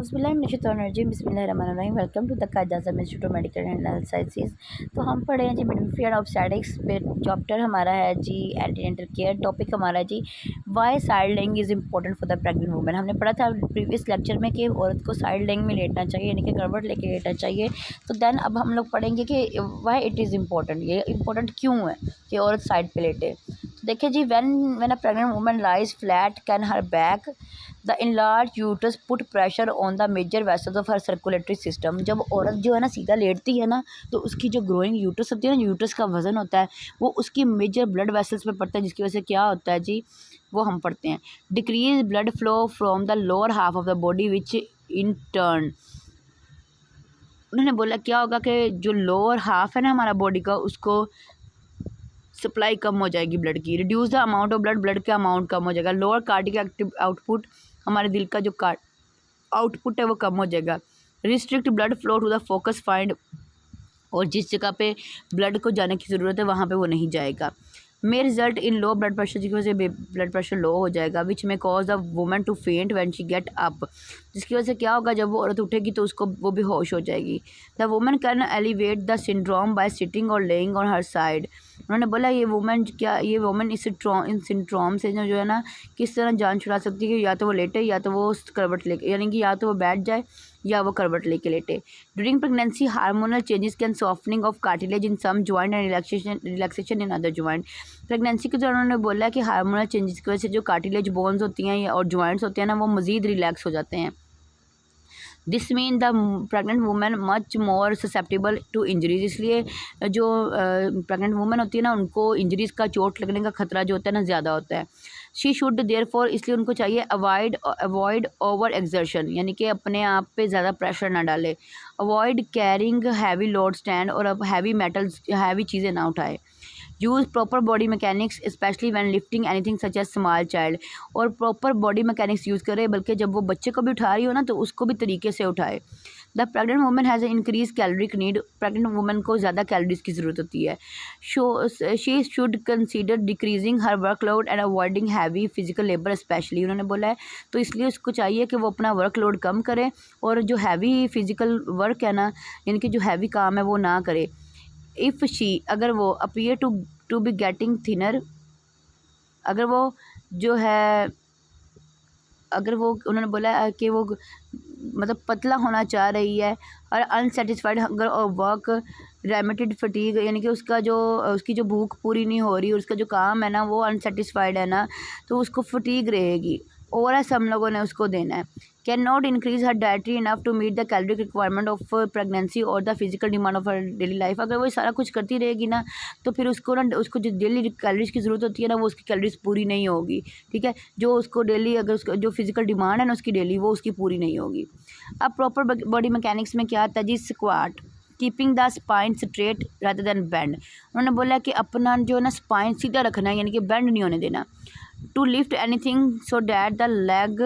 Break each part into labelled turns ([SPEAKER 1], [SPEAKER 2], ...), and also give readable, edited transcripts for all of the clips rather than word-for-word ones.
[SPEAKER 1] बिस्मिल्लाहिर्रहमानिर्रहीम। Welcome to the Quaid Azam institute of medical and health sciences. तो हम पढ़े हैं जी मिडवाइफरी एंड ऑब्स्टेट्रिक्स पे। चैप्टर हमारा है जी एंटीनेटल केयर। टॉपिक हमारा है जी why side lying is important for the pregnant women. हमने पढ़ा था प्रीवियस लेक्चर में कि औरत को साइड लेइंग में लेटना चाहिए, यानी कि करवट लेके लेटना चाहिए। तो देन अब हम लोग पढ़ेंगे कि वाई इट इज़ इम्पोर्टेंट, ये इम्पोर्टेंट क्यों है कि औरत साइड पे लेटे। तो देखिए जी, when a pregnant woman lies flat can her back the enlarged uterus put pressure on the major vessels of her circulatory system. जब औरत जो है ना सीधा लेटती है ना, तो उसकी जो ग्रोइंग यूट्रस होती है ना, यूट्रस का वजन होता है वो उसकी मेजर ब्लड वेसल्स पे पड़ता है, जिसकी वजह से क्या होता है जी, वो हम पढ़ते हैं decrease blood flow from the lower half of the body which in turn. उन्होंने बोला क्या होगा कि जो लोअर हाफ है ना हमारा बॉडी का, उसको सप्लाई कम हो जाएगी ब्लड की। Reduce the amount of blood का अमाउंट कम हो जाएगा। लोअर कार्डियक एक्टिव आउटपुट, हमारे दिल का जो आउटपुट है वो कम हो जाएगा। Restrict blood flow to the focus find, और जिस जगह पे ब्लड को जाने की ज़रूरत है वहाँ पे वो नहीं जाएगा। May result in low blood pressure, जिसकी वजह से ब्लड प्रेशर लो हो जाएगा। विच में कॉज द वुमन टू फेंट व्हेन शी गेट अप, जिसकी वजह से क्या होगा, जब वो औरत उठेगी तो उसको वो बेहोश हो जाएगी। The woman can elevate the syndrome bye sitting और लेइंग ऑन हर साइड। उन्होंने बोला ये वुमन इस सिंड्रोम से जो है ना किस तरह जान छुड़ा सकती है कि या तो वो लेटे या तो वो करवट लेके, यानी कि या तो वो बैठ जाए या वो करवट लेके लेटे। During pregnancy hormonal changes can softening of cartilage in some joint and relaxation in other joint. Pregnancy के दौरान उन्होंने बोला कि हार्मोनल चेंजेस की वजह से जो कार्टिलेज बोन्स होती हैं और जॉइंट्स होते हैं ना, वो मज़ीद रिलैक्स हो जाते हैं। This mean the pregnant women much more susceptible to injuries. इसलिए जो प्रेग्नेंट वुमेन होती है ना, उनको इंजरीज़ का, चोट लगने का खतरा जो होता है ना ज़्यादा होता है। शी शुड देयरफॉर, इसलिए उनको चाहिए अवॉइड ओवर एक्सर्शन, यानी कि अपने आप पे ज़्यादा प्रेशर ना डाले। Avoid carrying heavy load stand, और अब हैवी चीज़ें ना उठाए। Use proper body mechanics specially when lifting anything such as small child, और प्रॉपर बॉडी मैकेनिक्स यूज़ करे, बल्कि जब वो बच्चे को भी उठा रही हो ना तो उसको भी तरीके से उठाए। The pregnant woman has increase caloric need, pregnant woman को ज़्यादा कैलोरीज की ज़रूरत होती है। She should consider decreasing her workload and avoiding heavy physical labour specially. उन्होंने बोला है तो इसलिए उसको चाहिए कि वो अपना वर्कलोड कम करे, और जो हैवी फिजिकल वर्क है ना, यानी कि जो हैवी काम है वो ना करे। इफ़ शी, अगर वो appear to be getting thinner, अगर वो जो है, अगर वो, उन्होंने बोला कि वो मतलब पतला होना चाह रही है, और अनसेटिस्फाइड हंगर और वर्क रेमिटेड फटीग, यानी कि उसकी जो भूख पूरी नहीं हो रही और उसका जो काम है ना वो अनसेटिस्फाइड है ना, तो उसको फटीग रहेगी। ओवरएस हम लोगों ने उसको देना है। Can not increase her dietary enough to meet the caloric requirement of pregnancy और the physical demand of her daily life. अगर वो सारा कुछ करती रहेगी ना, तो फिर उसको जो डेली कैलोरीज की ज़रूरत होती है ना, वो उसकी कैलोरीज पूरी नहीं होगी। ठीक है, जो उसको डेली, अगर उसका जो फिजिकल डिमांड है ना उसकी डेली, वो उसकी पूरी नहीं होगी। अब प्रॉपर बॉडी मैकेनिक्स में क्या आता है जी, squat, keeping the spine straight rather than bend. उन्होंने बोला कि अपना जो है ना स्पाइन सीधा रखना है, यानी कि बेंड नहीं होने देना। To lift anything so that the leg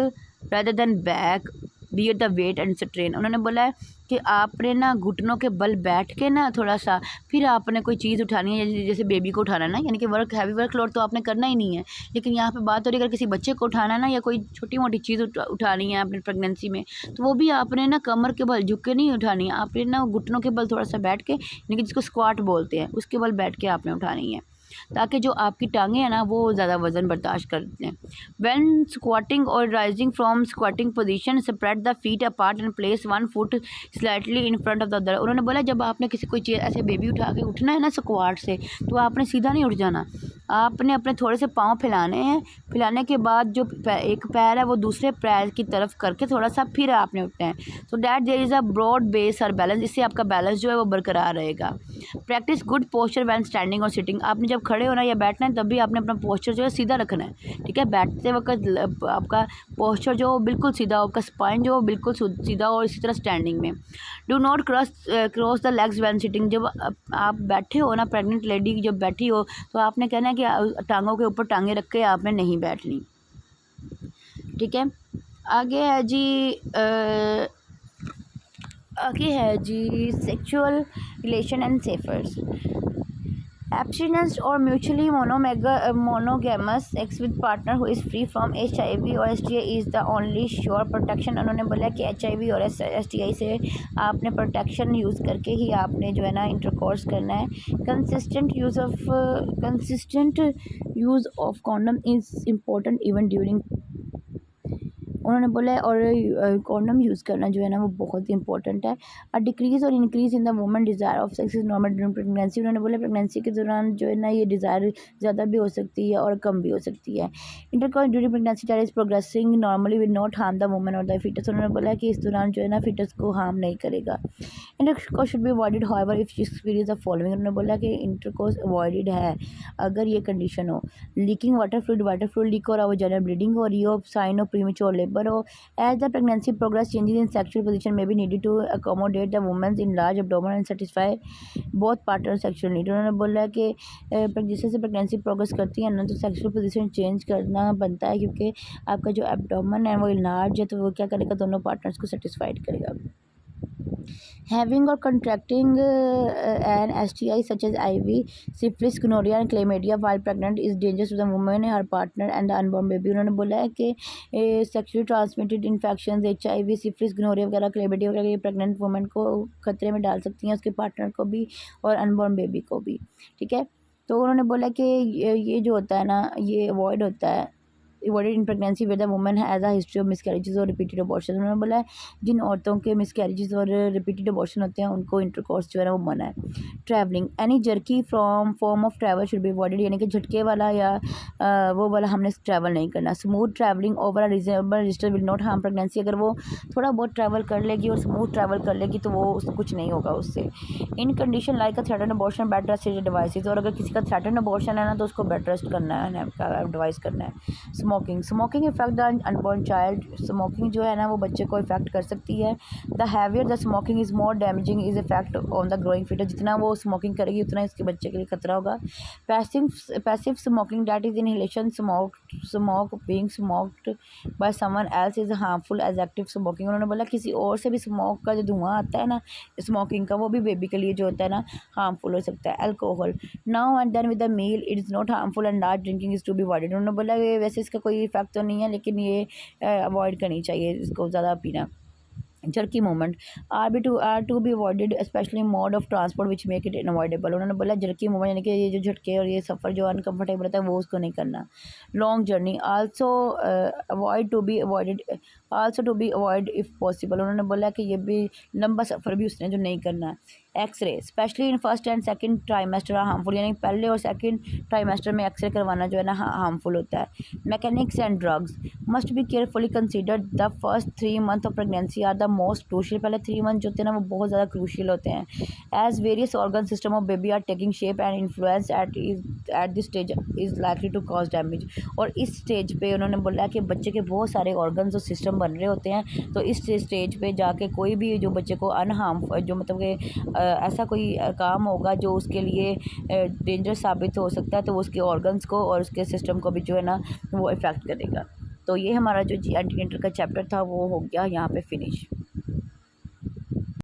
[SPEAKER 1] rather than back bear the weight and strain. उन्होंने बोला है कि आपने ना घुटनों के बल बैठ के ना थोड़ा सा, फिर आपने कोई चीज़ उठानी है, जैसे बेबी को उठाना है ना, यानी कि हैवी वर्क लोड तो आपने करना ही नहीं है। लेकिन यहाँ पे बात हो रही है अगर किसी बच्चे को उठाना है ना, या कोई छोटी मोटी चीज़ उठानी है अपनी प्रेगनेंसी में, तो वो भी आपने ना कमर के बल झुक के नहीं उठानी है, आपने ना घुटनों के बल थोड़ा सा बैठ के, यानी कि जिसको स्क्वाट बोलते हैं, उसके बल बैठ के आपने उठानी है, ताकि जो आपकी टांगें हैं ना वो ज़्यादा वजन बर्दाश्त कर लें। व्हेन स्क्वाटिंग और rising from squatting position spread the feet apart and place one foot slightly in front of the other. उन्होंने बोला जब आपने कोई चीज़ ऐसे बेबी उठा के उठना है ना स्क्वाट से, तो आपने सीधा नहीं उठ जाना, आपने अपने थोड़े से पाँव फैलाने हैं। फैलाने के बाद जो एक पैर है वो दूसरे पैर की तरफ करके थोड़ा सा फिर आपने उठना है, so that there is a broad base और बैलेंस। इससे आपका बैलेंस जो है वो बरकरार रहेगा। Practice good posture when standing और सिटिंग। आपने जब खड़े होना या बैठना है तब भी आपने अपना पोस्चर जो है सीधा रखना है। ठीक है, बैठते वक्त आपका पोस्चर जो बिल्कुल सीधा हो, आपका स्पाइन जो बिल्कुल सीधा हो, इसी तरह स्टैंडिंग में। Do not cross the legs when sitting. जब आप बैठे हो ना, प्रेग्नेंट लेडी जब बैठी हो, तो आपने कहना है कि टांगों के ऊपर टांगे रख के आपने नहीं बैठनी। ठीक है, आगे है जी sexual relation and shepherds. Abstinence और mutually monogamous sex with partner who is free from HIV और STI is the only sure protection. उन्होंने बोला कि HIV और STI से आपने प्रोटेक्शन यूज़ करके ही आपने जो है ना इंटरकोर्स करना है। Consistent use of condom is important even during, उन्होंने बोला है, और कॉन्डम यूज़ करना जो है ना वो बहुत ही इंपॉर्टेंट है। अ डिक्रीज़ और increase in the woman desire of sex is normal during pregnancy. उन्होंने बोला प्रेगनेंसी के दौरान जो है ना ये डिज़ायर ज़्यादा भी हो सकती है और कम भी हो सकती है। Intercourse during pregnancy that is progressing normally will not harm the woman और द फीटस। उन्होंने बोला कि इस दौरान जो है ना फीटस को हार्म नहीं करेगा। Intercourse should be avoided however if she experience the following. उन्होंने बोला कि इंटरकोर्स अवॉइडेड है अगर ये कंडीशन हो: लीकिंग वाटर फ्लूइड लीक हो रहा हो, जनरल ब्लीडिंग हो रही हो, साइन ऑफ प्रीमेच्योर लेबर हो। As the pregnancy progress, changes in sexual position may be needed to accommodate the woman's enlarged abdomen and satisfy both partners' sexual need। उन्होंने बोला कि जैसे जैसे प्रेगनेंसी प्रोग्रेस करती है ना तो सेक्सुअल पोजीशन चेंज करना बनता है, क्योंकि आपका जो एब्डोमेन है वो इनलार्ज है, तो वो क्या करेगा, दोनों पार्टनर्स को सेटिस्फाइड करेगा। Having or contracting an STI such as IV, syphilis, gonorrhea and chlamydia while pregnant is dangerous to the woman, her partner and the unborn baby। उन्होंने बोला है कि sexually transmitted infection HIV, syphilis, gonorrhoea वगैरह, chlamydia वगैरह ये pregnant woman को खतरे में डाल सकती हैं, उसके पार्टनर को भी और अनबॉर्न बेबी को भी। ठीक है, तो उन्होंने बोला कि ये जो होता है ना ये अवॉइड होता है avoided in pregnancy with the woman has a history of miscarriages और रिपीटेड अबॉर्शन। उन्होंने बोला है जिन औरतों के मिसकैरेजेस और रिपीटेड अबॉर्शन होते हैं उनको इंटरकोर्स जो है ना वो मना है। Travelling, any jerky from form of travel should be avoided, यानी कि झटके वाला या वो वाला हमने ट्रैवल नहीं करना। Smooth travelling over a reasonable distance will not harm pregnancy, अगर वो थोड़ा बहुत ट्रैवल कर लेगी और स्मूथ ट्रैवल कर लेगी तो वो कुछ नहीं होगा उससे। In condition like a threatened abortion bed rest devices, और अगर किसी का थ्रेटन अबॉर्शन है ना तो उसको बेड रेस्ट करना है, एडवाइस करना है। Smoking effect the unborn child, smoking जो है ना वो बच्चे को इफेक्ट कर सकती है। The heavier the smoking is more damaging is effect on the growing foetus, जितना वो स्मोकिंग करेगी उतना इसके बच्चे के लिए खतरा होगा। Passive smoking that is inhalation smoke being smoked by someone else is harmful as active smoking. उन्होंने बोला किसी और से भी स्मोक का जो धुआं आता है ना स्मोकिंग का, वो भी बेबी के लिए जो होता है ना हार्मफुल हो सकता है। Alcohol, now and then with the meal it is not harmful and large drinking is to be avoided. उन्होंने बोला कि वैसे इसका कोई इफेक्ट तो नहीं है लेकिन ये अवॉइड करनी चाहिए इसको ज़्यादा पीना। Jerky movement are to be avoided specially mode of transport which make it unavoidable. उन्होंने बोला जर्की मूवमेंट यानी कि ये जो झटके और ये सफ़र जो अनकम्फर्टेबल रहता है वो उसको नहीं करना। Long journey also to be avoid if possible. उन्होंने बोला कि ये भी लंबा सफ़र भी उसने जो नहीं करना है। X-ray specially in first and second trimester harmful, यानी पहले और सेकंड ट्राइमेस्टर में एक्सरे करवाना जो है ना हार्मफुल होता है। Mechanics and drugs must be carefully considered, the first 3 month of pregnancy are the most crucial. पहले 3 मंथ जो होते हैं ना वो बहुत ज़्यादा क्रूशियल होते हैं। As various organ system of baby are taking shape and influence at this stage is likely to cause damage. और इस स्टेज पे उन्होंने बोला कि बच्चे के बहुत सारे ऑर्गन्स और सिस्टम बन रहे होते हैं, तो इस स्टेज पे जाके कोई भी जो बच्चे को अनहार्म जो मतलब कि ऐसा कोई काम होगा जो उसके लिए डेंजरस साबित हो सकता है, तो वो उसके ऑर्गन्स को और उसके सिस्टम को भी जो है ना वो इफ़ेक्ट करेगा। तो ये हमारा जो एंटीनेटल का चैप्टर था वो हो गया यहाँ पे फिनिश।